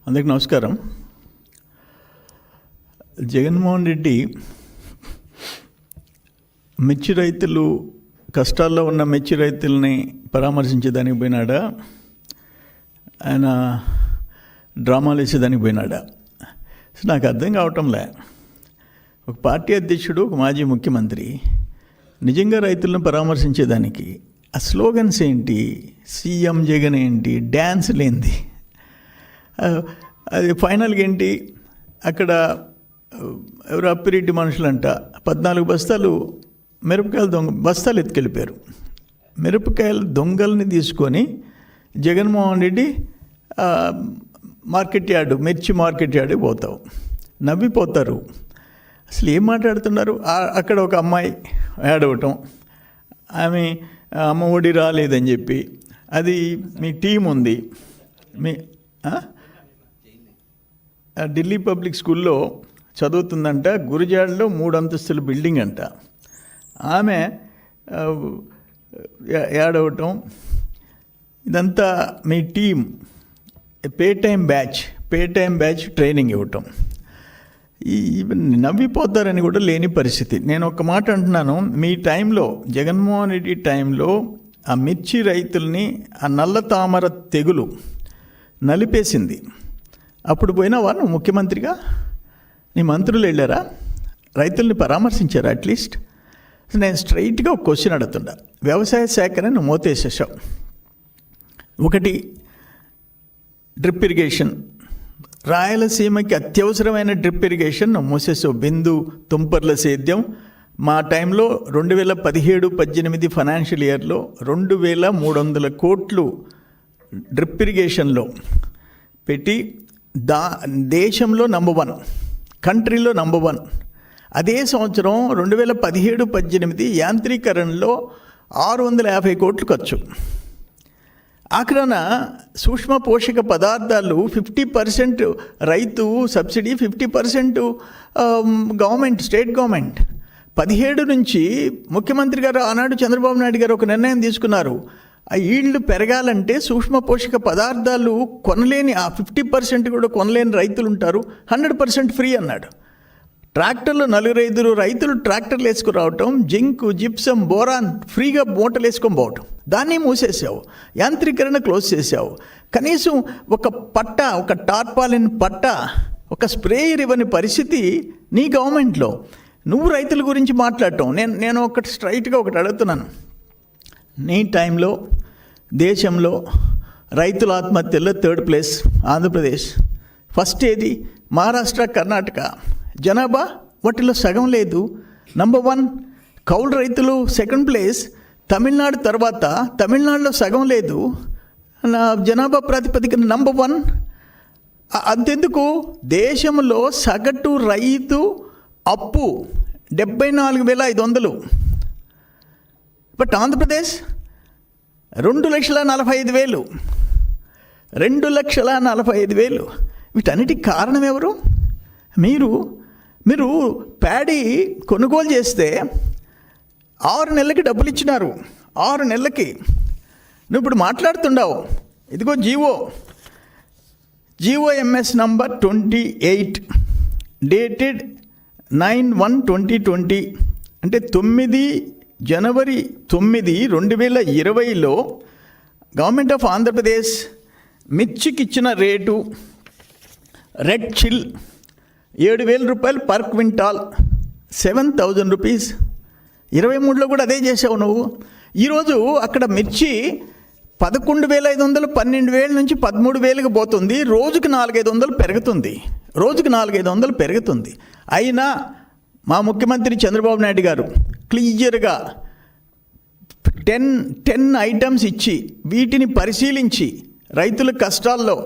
అందరికీ నమస్కారం. జగన్మోహన్ రెడ్డి మిర్చి రైతులు కష్టాల్లో ఉన్న మిర్చి రైతుల్ని పరామర్శించేదానికి పోయినాడా, ఆయన డ్రామాలు వేసేదానికి పోయినాడా? నాకు అర్థం కావటంలే. ఒక పార్టీ అధ్యక్షుడు, ఒక మాజీ ముఖ్యమంత్రి నిజంగా రైతులను పరామర్శించేదానికి ఆ స్లోగన్స్ ఏంటి, సీఎం జగన్ ఏంటి, డ్యాన్సులు ఏంటి, అది ఫైనల్గా ఏంటి? అక్కడ ఎవరు అప్పిరెడ్డి మనుషులంట 14 బస్తాలు మిరపకాయల బస్తాలు ఎత్తుకెళ్ళిపోయారు. మిరపకాయల దొంగల్ని తీసుకొని జగన్మోహన్ రెడ్డి మార్కెట్ యార్డు, మిర్చి మార్కెట్ యార్డుకి పోతావు, నవ్విపోతారు. అసలు ఏం మాట్లాడుతున్నారు? అక్కడ ఒక అమ్మాయి యాడ్ అవ్వటం, ఆమె అమ్మ ఒడి రాలేదని చెప్పి, అది మీ టీం ఉంది, మీ ఢిల్లీ పబ్లిక్ స్కూల్లో చదువుతుందంట, గురిజాడలో 3 అంతస్తుల బిల్డింగ్ అంట. ఆమె యాడ్ అవ్వటం, ఇదంతా మీ team pay time batch training ఇవ్వటం. నవ్విపోతారని కూడా లేని పరిస్థితి. నేను ఒక మాట అంటున్నాను, మీ టైంలో, జగన్మోహన్ రెడ్డి టైంలో ఆ మిర్చి రైతుల్ని ఆ నల్ల తామర తెగులు నలిపేసింది. అప్పుడు పోయినావా నువ్వు ముఖ్యమంత్రిగా? నీ మంత్రులు వెళ్ళారా? రైతుల్ని పరామర్శించారా అట్లీస్ట్? నేను స్ట్రైట్గా ఒక క్వశ్చన్ అడుగుతున్నా. వ్యవసాయ శాఖని నువ్వు మోతేసేసావు. ఒకటి, డ్రిప్ ఇరిగేషన్, రాయలసీమకి అత్యవసరమైన డ్రిప్ ఇరిగేషన్ నువ్వు మూసేసావు. బిందు తుంపర్ల సేద్యం మా టైంలో 2017-18 ఫైనాన్షియల్ ఇయర్లో 2300 కోట్లు డ్రిప్ ఇరిగేషన్లో పెట్టి దేశంలో నంబర్ 1, కంట్రీలో నంబర్ 1. అదే సంవత్సరం 2017-18 యాంత్రీకరణలో 650 కోట్లు ఖర్చు. ఆఖరణ సూక్ష్మ పోషక పదార్థాలు 50% రైతు సబ్సిడీ, 50% గవర్నమెంట్, స్టేట్ గవర్నమెంట్. 17 నుంచి ముఖ్యమంత్రి గారు ఆనాడు చంద్రబాబు నాయుడు గారు ఒక నిర్ణయం తీసుకున్నారు. ఆ ఈల్డ్ పెరగాలంటే సూక్ష్మ పోషక పదార్థాలు కొనలేని, ఆ 50% కూడా కొనలేని రైతులు ఉంటారు, 100% ఫ్రీ అన్నాడు. ట్రాక్టర్లు 4-5 రైతులు ట్రాక్టర్లు వేసుకురావటం, జింక్, జిప్సం, బోరాన్ ఫ్రీగా మూటలు వేసుకొని పోవటం, దాన్ని మూసేసావు. యాంత్రీకరణ క్లోజ్ చేసావు. కనీసం ఒక పట్ట, ఒక టార్పాలిన్ పట్ట, ఒక స్ప్రేయర్ ఇవ్వని పరిస్థితి నీ గవర్నమెంట్లో. నువ్వు రైతుల గురించి మాట్లాడటం. నేను ఒకటి స్ట్రైట్గా ఒకటి అడుగుతున్నాను. నీ టైంలో దేశంలో రైతుల ఆత్మహత్యల్లో 3rd ప్లేస్ ఆంధ్రప్రదేశ్. ఫస్ట్ ఏది? మహారాష్ట్ర, కర్ణాటక. జనాభా వాటిలో సగం లేదు. నంబర్ 1 కౌలు రైతులు 2nd ప్లేస్. తమిళనాడు తర్వాత, తమిళనాడులో సగం లేదు. జనాభా ప్రాతిపదికన నంబర్ 1. అంతెందుకు, దేశంలో సగటు రైతు అప్పు 74,500. బట్ ఆంధ్రప్రదేశ్ 2,45,000. 2,45,000. వీటన్నిటికి కారణం ఎవరు? మీరు ప్యాడీ కొనుగోలు చేస్తే 6 నెలలకి డబ్బులు ఇచ్చినారు. 6 నెలలకి నువ్వు ఇప్పుడు మాట్లాడుతున్నావు. ఇదిగో జిఓఎంఎస్ నంబర్ 28 డేటెడ్ 9/1/2020, అంటే 9 జనవరి 9, 2020లో గవర్నమెంట్ ఆఫ్ ఆంధ్రప్రదేశ్ మిర్చికి ఇచ్చిన రేటు రెడ్ చిల్ 7,000 రూపాయలు పర్ క్వింటాల్, 7,000 రూపీస్. 23లో కూడా అదే చేసావు నువ్వు. ఈరోజు అక్కడ మిర్చి 11,500, 12,000 నుంచి 13,000కి పోతుంది. రోజుకి 4,500 పెరుగుతుంది. అయినా మా ముఖ్యమంత్రి చంద్రబాబు నాయుడు గారు క్లియర్గా 10 ఐటమ్స్ ఇచ్చి, వీటిని పరిశీలించి రైతుల కష్టాల్లో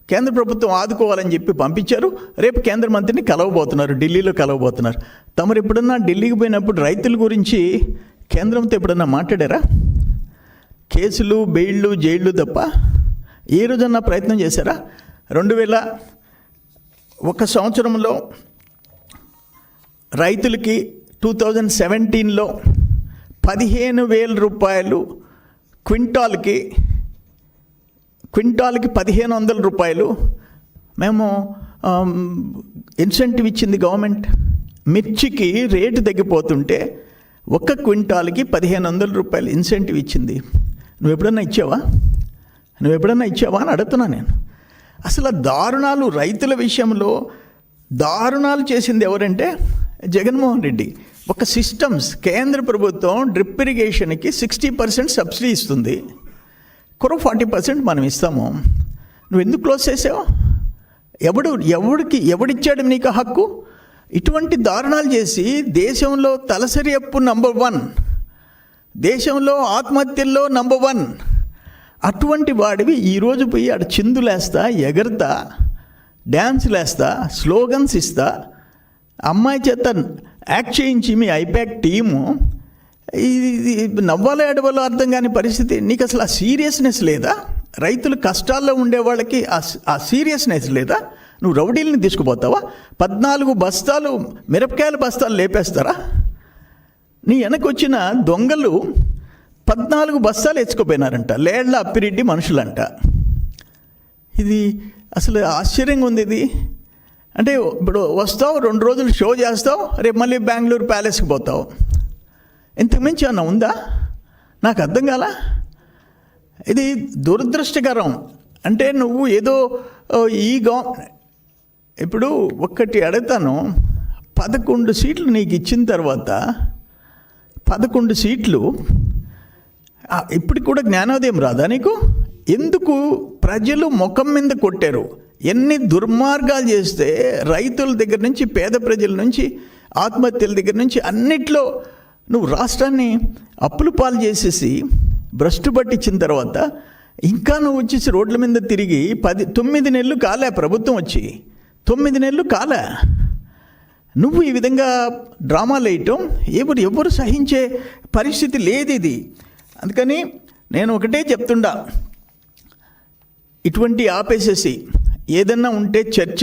కేంద్ర ప్రభుత్వం ఆదుకోవాలని చెప్పి పంపించారు. రేపు కేంద్ర మంత్రిని కలవబోతున్నారు, ఢిల్లీలో కలవబోతున్నారు. తమరు ఎప్పుడన్నా ఢిల్లీకి పోయినప్పుడు రైతుల గురించి కేంద్రంతో ఎప్పుడన్నా మాట్లాడారా? కేసులు, బెయిళ్ళు, జైళ్ళు తప్ప ఏ రోజన్నా ప్రయత్నం చేశారా? 2001 సంవత్సరంలో రైతులకి 2017లో 15,000 రూపాయలు క్వింటాల్కి 1,500 రూపాయలు మేము ఇన్సెంటివ్ ఇచ్చింది గవర్నమెంట్. మిర్చికి రేటు తగ్గిపోతుంటే 1 క్వింటాల్కి 1500 రూపాయలు ఇన్సెంటివ్ ఇచ్చింది. నువ్వు ఎప్పుడన్నా ఇచ్చావా అని అడుగుతున్నా నేను. అసలు దారుణాలు, రైతుల విషయంలో దారుణాలు చేసింది ఎవరంటే జగన్మోహన్ రెడ్డి. ఒక సిస్టమ్స్, కేంద్ర ప్రభుత్వం డ్రిప్ ఇరిగేషన్కి 60% సబ్సిడీ ఇస్తుంది, 40% మనం ఇస్తాము. నువ్వు ఎందుకు క్లోజ్ చేసావు? ఎవడిచ్చాడు నీకు హక్కు? ఇటువంటి దారుణాలు చేసి దేశంలో తలసరి అప్పు నంబర్ 1, దేశంలో ఆత్మహత్యల్లో నంబర్ 1 అటువంటి వాడివి ఈరోజు పోయి ఆడ చిందులేస్తా, ఎగరతా, డ్యాన్సులేస్తా, స్లోగన్స్ ఇస్తా, అమ్మాయి చేత యాక్ట్ చేయించి మీ ఐపాక్ టీము ఇది నవ్వాలో ఏడవాలో అర్థం కాని పరిస్థితి. నీకు అసలు ఆ సీరియస్నెస్ లేదా? రైతులు కష్టాల్లో ఉండే వాళ్ళకి ఆ సీరియస్నెస్ లేదా? నువ్వు రౌడీల్ని తీసుకుపోతావా? 14 బస్తాలు మిరపకాయల బస్తాలు లేపేస్తారా? నీ వెనకొచ్చిన దొంగలు 14 బస్తాలు ఎచ్చుకోపోయినారంట, లేళ్ల అప్పిరెడ్డి మనుషులంట. ఇది అసలు ఆశ్చర్యంగా ఉంది. ఇది అంటే ఇప్పుడు వస్తావు, 2 రోజులు షో చేస్తావు, రేపు మళ్ళీ బెంగళూరు ప్యాలెస్కి పోతావు. ఇంతకుమించి అన్న ఉందా? నాకు అర్థం కాల. ఇది దురదృష్టకరం. అంటే నువ్వు ఏదో ఇప్పుడు ఒక్కటి అడుగుతాను, 11 సీట్లు నీకు ఇచ్చిన తర్వాత 11 సీట్లు ఇప్పటికి కూడా జ్ఞానోదయం రాదా నీకు? ఎందుకు ప్రజలు ముఖం మీద కొట్టారు? ఎన్ని దుర్మార్గాలు చేస్తే రైతుల దగ్గర నుంచి, పేద ప్రజల నుంచి, ఆత్మహత్యల దగ్గర నుంచి అన్నిట్లో నువ్వు రాష్ట్రాన్ని అప్పులు పాలు చేసేసి భ్రష్టు పట్టించిన తర్వాత ఇంకా నువ్వు వచ్చేసి రోడ్ల మీద తిరిగి 9 నెలలు కాలే ప్రభుత్వం వచ్చి, 9 నెలలు కాలే. నువ్వు ఈ విధంగా డ్రామాలు వేయటం ఎవరు సహించే పరిస్థితి లేదు ఇది. అందుకని నేను ఒకటే చెప్తుండా, ఇటువంటి ఆపేసేసి ఏదన్నా ఉంటే చర్చ.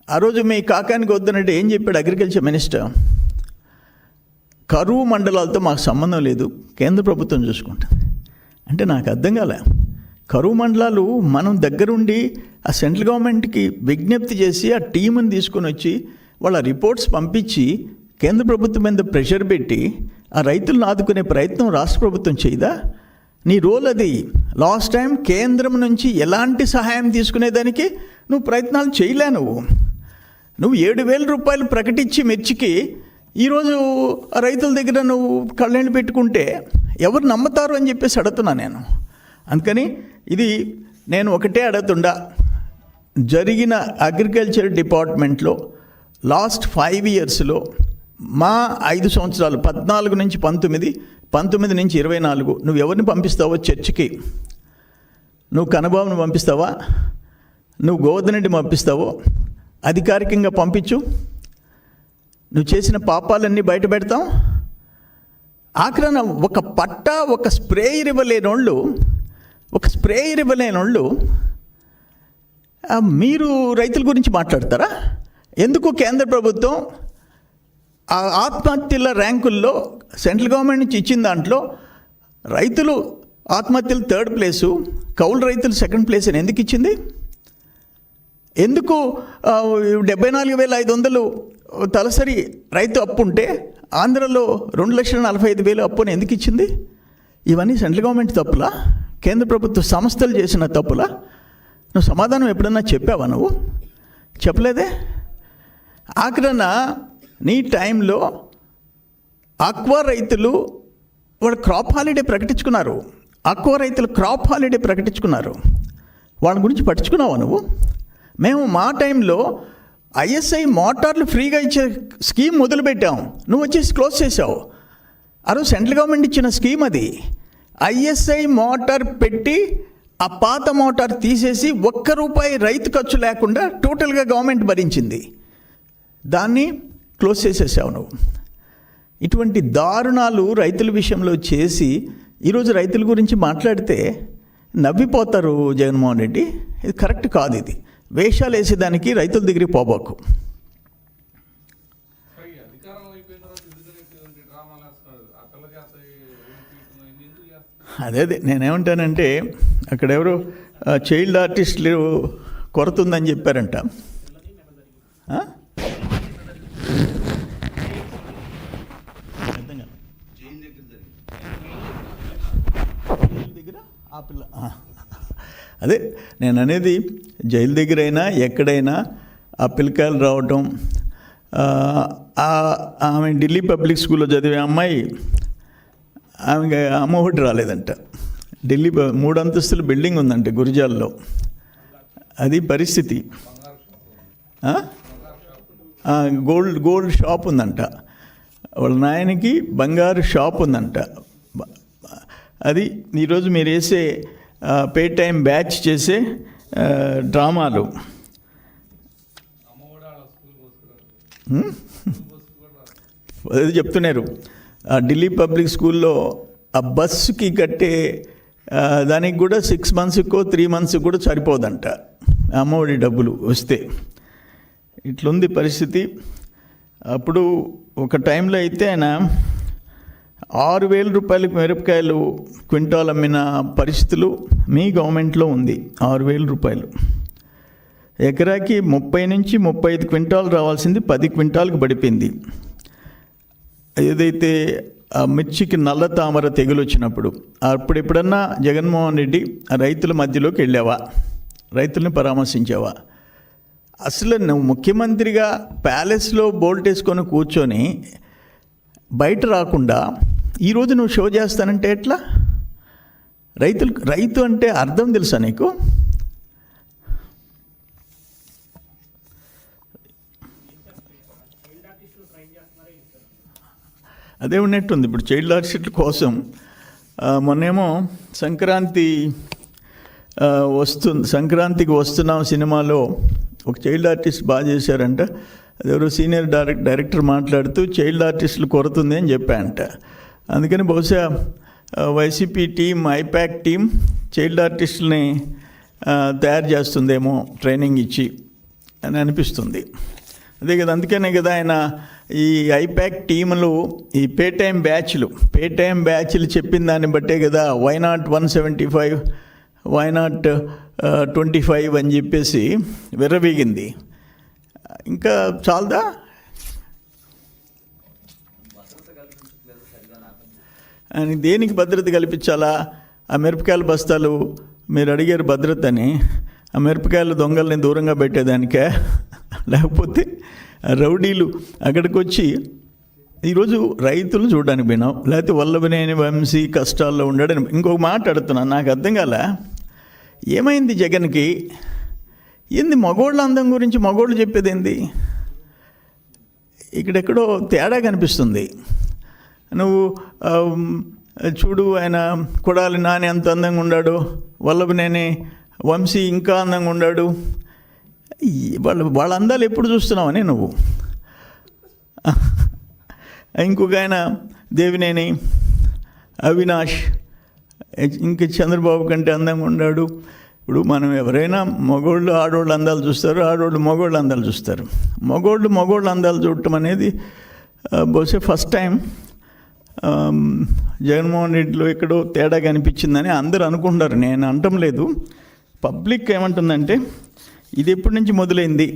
ఆ రోజు మీ కాకానికి వద్దనంటే ఏం చెప్పాడు అగ్రికల్చర్ మినిస్టర్? కరువు మండలాలతో మాకు సంబంధం లేదు, కేంద్ర ప్రభుత్వం చూసుకుంటుంది. అంటే నాకు అర్థం కాలే. కరువు మండలాలు మనం దగ్గరుండి ఆ సెంట్రల్ గవర్నమెంట్కి విజ్ఞప్తి చేసి ఆ టీంని తీసుకొని వచ్చి వాళ్ళ రిపోర్ట్స్ పంపించి కేంద్ర ప్రభుత్వం మీద ప్రెషర్ పెట్టి ఆ రైతులను ఆదుకునే ప్రయత్నం రాష్ట్ర ప్రభుత్వం చేయదా? నీ రోల్ అది. లాస్ట్ టైం కేంద్రం నుంచి ఎలాంటి సహాయం తీసుకునేదానికి నువ్వు ప్రయత్నాలు చేయలే. నువ్వు 7,000 రూపాయలు ప్రకటించి మిర్చికి ఈరోజు రైతుల దగ్గర నువ్వు కళ్ళెండు పెట్టుకుంటే ఎవరు నమ్ముతారు అని చెప్పేసి అడుగుతున్నా నేను. అందుకని ఇది నేను ఒకటే అడుగుతుండా, జరిగిన అగ్రికల్చర్ డిపార్ట్మెంట్లో లాస్ట్ 5 ఇయర్స్లో మా 5 సంవత్సరాలు 14 నుంచి 19, 19 నుంచి 24 నువ్వు ఎవరిని పంపిస్తావో చర్చికి? నువ్వు కనబాబుని పంపిస్తావా? నువ్వు గోవర్ధన్ రెడ్డి పంపిస్తావో? అధికారికంగా పంపించు. నువ్వు చేసిన పాపాలన్నీ బయట పెడతాం. ఆఖరణ ఒక స్ప్రేయర్ ఇవ్వలేనోళ్ళు మీరు రైతుల గురించి మాట్లాడతారా? ఎందుకు కేంద్ర ప్రభుత్వం ఆ ఆత్మహత్యల ర్యాంకుల్లో సెంట్రల్ గవర్నమెంట్ నుంచి ఇచ్చిన దాంట్లో రైతులు ఆత్మహత్యలు 3rd ప్లేసు, కౌలు రైతులు 2nd ప్లేస్ అని ఎందుకు ఇచ్చింది? ఎందుకు 74,500 తలసరి రైతు అప్పు ఉంటే ఆంధ్రలో 2,45,000 అప్పుని ఎందుకు ఇచ్చింది? ఇవన్నీ సెంట్రల్ గవర్నమెంట్ తప్పులా? కేంద్ర ప్రభుత్వ సంస్థలు చేసిన తప్పులా? నువ్వు సమాధానం ఎప్పుడన్నా చెప్పావా? నువ్వు చెప్పలేదే. ఆఖరణ నీ టైంలో ఆక్వా రైతులు వాళ్ళు క్రాప్ హాలిడే ప్రకటించుకున్నారు. వాళ్ళ గురించి పట్టించుకున్నావా నువ్వు? మేము మా టైంలో ISI మోటార్లు ఫ్రీగా ఇచ్చే స్కీమ్ మొదలుపెట్టాం, నువ్వు వచ్చేసి క్లోజ్ చేసావు. అరు సెంట్రల్ గవర్నమెంట్ ఇచ్చిన స్కీమ్ అది. ISI మోటార్ పెట్టి ఆ పాత మోటార్ తీసేసి ₹1 రైతు ఖర్చు లేకుండా టోటల్గా గవర్నమెంట్ భరించింది. దాన్ని క్లోజ్ చేసేసావు నువ్వు. ఇటువంటి దారుణాలు రైతుల విషయంలో చేసి ఈరోజు రైతుల గురించి మాట్లాడితే నవ్విపోతారు జగన్మోహన్ రెడ్డి. ఇది కరెక్ట్ కాదు. ఇది వేషాలు వేసేదానికి రైతుల దగ్గరికి పోబాకు. అదే నేనేమంటానంటే అక్కడ ఎవరు చైల్డ్ ఆర్టిస్టులు కొరత ఉందని చెప్పారంట. దగ్గర ఆ పిల్ల అదే నేను అనేది, జైలు దగ్గరైనా ఎక్కడైనా ఆ పిల్లకాయలు రావటం. ఆమె ఢిల్లీ పబ్లిక్ స్కూల్లో చదివే అమ్మాయి, ఆమెకి అమ్మ ఒకటి రాలేదంట. ఢిల్లీ 3 అంతస్తుల బిల్డింగ్ ఉందంట గురిజాల్లో. అది పరిస్థితి. గోల్డ్ షాప్ ఉందంట వాళ్ళ నాయనకి, బంగారు షాప్ ఉందంట. అది ఈరోజు మీరు వేసే పే టైం బ్యాచ్ చేసే డ్రామాలు. అదే చెప్తున్నారు, ఆ ఢిల్లీ పబ్లిక్ స్కూల్లో ఆ బస్సుకి కట్టే దానికి కూడా 6 మంత్స్కో 3 మంత్స్కి కూడా సరిపోదంట అమ్మఒడి డబ్బులు వస్తే. ఇట్లుంది పరిస్థితి. అప్పుడు ఒక టైంలో అయితే ఆయన 6,000 రూపాయలకు మిరపకాయలు క్వింటాల్ అమ్మిన పరిస్థితులు మీ గవర్నమెంట్లో ఉంది. 6,000 రూపాయలు. ఎకరాకి 30 నుంచి 35 క్వింటాలు రావాల్సింది 10 క్వింటాలకు పడిపోయింది. ఏదైతే ఆ మిర్చికి నల్ల తామర తెగులు వచ్చినప్పుడు, అప్పుడు ఎప్పుడన్నా జగన్మోహన్ రెడ్డి రైతుల మధ్యలోకి వెళ్ళావా? రైతుల్ని పరామర్శించావా? అసలు నువ్వు ముఖ్యమంత్రిగా ప్యాలెస్లో బోల్ట్ వేసుకొని కూర్చొని బయట రాకుండా ఈరోజు నువ్వు షో చేస్తానంటే ఎట్లా? రైతు అంటే అర్థం తెలుసా నీకు? అదే ఉన్నట్టుంది ఇప్పుడు చైల్డ్ ఆర్టిస్టుల కోసం. మొన్నేమో సంక్రాంతికి వస్తున్నాం సినిమాలో ఒక చైల్డ్ ఆర్టిస్ట్ బాగా చేశారంట. అదెవరో సీనియర్ డైరెక్టర్ మాట్లాడుతూ చైల్డ్ ఆర్టిస్టులు కొరత ఉంది అని చెప్పారంట. అందుకని బహుశా YCP team, IPAC team child ఆర్టిస్టులని తయారు చేస్తుందేమో ట్రైనింగ్ ఇచ్చి అని అనిపిస్తుంది. అదే కదా, అందుకనే కదా ఆయన ఈ ఐపాక్ టీములు ఈ పే టైం బ్యాచ్లు చెప్పిన దాన్ని బట్టే కదా వై నాట్ 175, వై నాట్ 25 అని చెప్పేసి విర్రవీగింది. ఇంకా చాలదా? అని దేనికి భద్రత కల్పించాలా? ఆ మిరపకాయల బస్తాలు మీరు అడిగారు భద్రత అని, ఆ మిరపకాయల దొంగల్ని దూరంగా పెట్టేదానికే? లేకపోతే రౌడీలు అక్కడికి వచ్చి ఈరోజు రైతులు చూడడానికి పోయినావు, లేకపోతే వల్లభనేని వంశీ కష్టాల్లో ఉండడని ఇంకొక మాట అడుగుతున్నాను. నాకు అర్థం కాల, ఏమైంది జగన్కి? ఏంది మగోళ్ళ అందం గురించి మగోళ్ళు చెప్పేది ఏంది? ఇక్కడెక్కడో తేడా కనిపిస్తుంది. నువ్వు చూడు, ఆయన కొడాలి నాని ఎంత అందంగా ఉన్నాడు, వల్లభనేని వంశీ ఇంకా అందంగా ఉన్నాడు. వాళ్ళ అందాలు ఎప్పుడు చూస్తున్నావని నువ్వు. ఇంకొక ఆయన దేవినేని అవినాష్ ఇంక చంద్రబాబు కంటే అందంగా ఉన్నాడు. ఇప్పుడు మనం ఎవరైనా మగోళ్ళు ఆడోళ్ళు అందాలు చూస్తారు, ఆడోళ్ళు మగోళ్ళు అందాలు చూస్తారు. మగోళ్ళు అందాలు చూడటం అనేది బహుశా ఫస్ట్ టైం జగన్మోహన్ రెడ్డిలో ఎక్కడో తేడా కనిపించిందని అందరూ అనుకుంటారు. నేను అనటం లేదు. పబ్లిక్ ఏమంటుందంటే ఇది ఎప్పటి నుంచి మొదలైంది,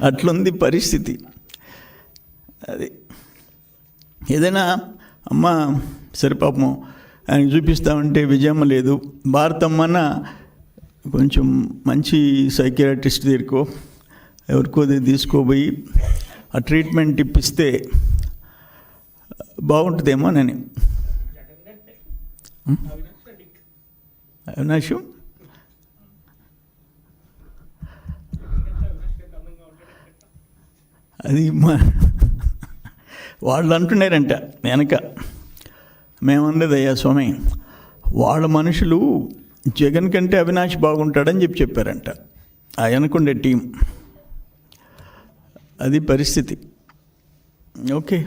అట్లుంది పరిస్థితి. అది ఏదైనా అమ్మ సరిపాపము ఆయన చూపిస్తామంటే విజయమ్మ లేదు. భారతమ్మన్న కొంచెం మంచి సైకియాట్రిస్ట్ దగ్గరకో ఎవరికో తీసుకోపోయి ఆ ట్రీట్మెంట్ ఇప్పిస్తే బాగుంటుందేమో అని. అవినాష్ అది వాళ్ళు అంటున్నారంట వెనక, మేమన్నది అయ్యా స్వామి, వాళ్ళ మనుషులు జగన్ కంటే అవినాష్ బాగుంటాడని చెప్పారంట ఆ వెనకుండే టీం. అది పరిస్థితి. ఓకే.